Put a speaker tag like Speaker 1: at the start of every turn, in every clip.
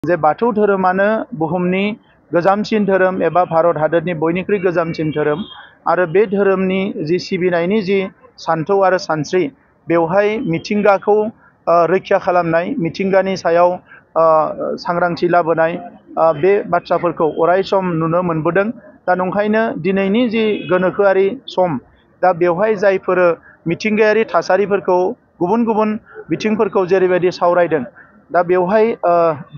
Speaker 1: जे बाथौ धोरोमानो बुहुमनि गोजामसिन धोरोम एबा भारत हादरनि बयनिख्रुइ गोजामसिन धोरोम आरो बे धोरोमनि जि सिबिनायनि जि सान्थौ आरो सानस्रि बेवहाय मिथिंगाखौ रैखा खालामनाय मिथिंगानि सायाव सांग्रांथि लाबोनाय बे बाथ्राफोरखौ अराय सम नुनो मोनबोदों। दा नंखायनो दिनैनि जि गोनोखोआरि सम दा बेवहाय जायफोर मिथिंगायारि थासारिफोरखौ गुबुन गुबुन बिथिंफोरखौ जेरैबायदि सावरायदों दा बेवहाय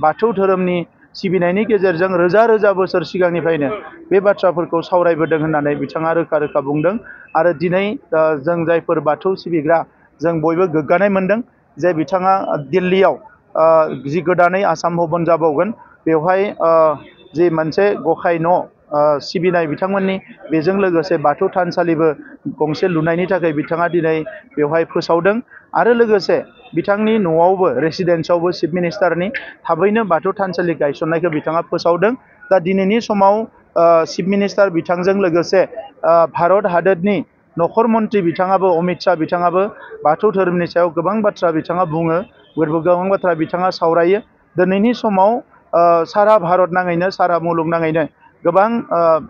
Speaker 1: बाथौ धोरोमनि सिबिनायनि गेजेरजों रोजा रोजा बोसोर सिगांनिफ्रायनो बे बाथ्राफोरखौ सावरायबोदों होननानै बिथाङा रोखा रोखा बुंदों। आरो दिनै जों जायफोर बाथौ सिबिग्रा जों बयबो गोग्गानाय मोनदों जे बिथाङा दिल्लीयाव जि गोदानै आसाम भवन जाबावगोन बेवहाय जि मोनसे गखाय न' सिबिनाय बिथांमोननि बेजों लोगोसे बाथौ थानसालिबो गंसे लुनायनि थाखाय बिथाङा दिनै बेवहाय फोसावदों। आरो लोगोसे बिथांनि न'आवबो रेसिडेन्सआवबो चिफ मिनिस्टारनि थाबैनो बाथौ थानसालि गायसननायखौ बिथाङा फोसावदों। दा दिनैनि समाव चिफ मिनिस्टार बिथांजों लोगोसे भारत हादरनि नखर मन्त्रि बिथाङाबो अमित शाह बिथाङाबो बाथौ धोरोमनि सायाव गोबां बाथ्रा बिथाङा बुङो गोबां बाथ्रा बिथाङा सावरायो। दिनैनि समाव सारा भारत नाङैनो सारा मुलुगनाङैनो गोबां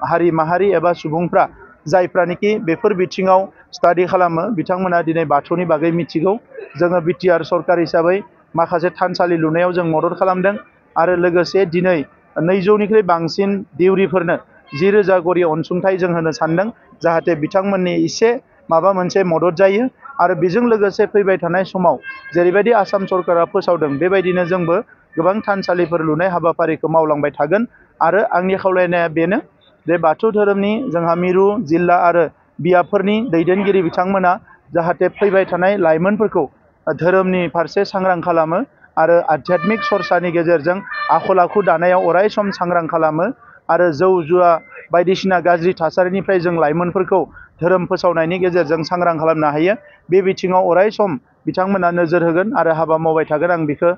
Speaker 1: हारि माहारि एबा सुबुंफ्रा जायफ्रानोखि बेफोर बिथिङाव स्टाडि खालामो बिथांमोना दिनै बाथौनि बागै मिथिगौ। जोङो बिटिआर सरकार हिसाबै माखासे थानसालि लुनायाव जों मदद खालामदों आरो लोगोसे दिनै 200निख्रुइ बांसिन दिउरिफोरनो 10,000 गरि अनसुंथाइ जों होनो सानदों जाहाथे बिथांमोननि एसे माबा मोनसे मदद जायो। आरो बेजों लोगोसे फैबाय थानाय समाव जेरैबायदि आसाम सरकारा फोसावदों बेबायदिनो जोंबो गोबां थानसालिफोर लुनाय हाबाफारिखौ मावलांबाय थागोन। आरो आंनि खावलायनाया बेनो जे बाथौ धोरोमनि जोंहा मिरु जिल्ला आरो बियाबफोरनि दैदेनगिरि बिथांमोना जाहाथे फैबाय थानाय लाइमोनफोरखौ धोरोमनि फारसे सांग्रां खालामो आरो आध्यात्मिक सरसानि गेजेरजों आखल आखु दानायाव अराय सम सांग्रां खालामो आरो जौ जुवा बायदिसिना गाज्रि थासारिनिफ्राय जों लाइमोनफोरखौ धोरोम फोसावनायनि गेजेरजों सांग्रां खालामनो हायो बे बिथिङाव अराय सम बिथांमोना नोजोर होगोन आरो हाबा मावबाय थागोन आं बेखौ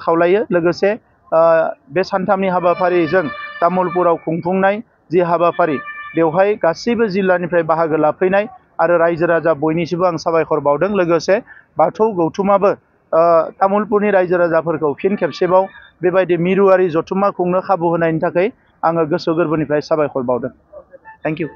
Speaker 1: खावलायो। लोगोसे बे सानथामनि हाबाफारिजों तामुलपुराव खुंफुंनाय जि हाबाफारि बेवहाय गासैबो जिल्लानिफ्राय बाहागो लाफैनाय आरो रायजो राजा बयनिसिमबो आं साबायखर बावदों। लोगोसे बाथौ गौथुमाबो तामुलपुरनि रायजो राजाफोरखौ फिन खेबसेबाव बेबायदि मिरुआरि जथुम्मा खुंनो खाबु होनायनि थाखाय आङो गोसो गोरबोनिफ्राय साबायखर बावदों। Thank you.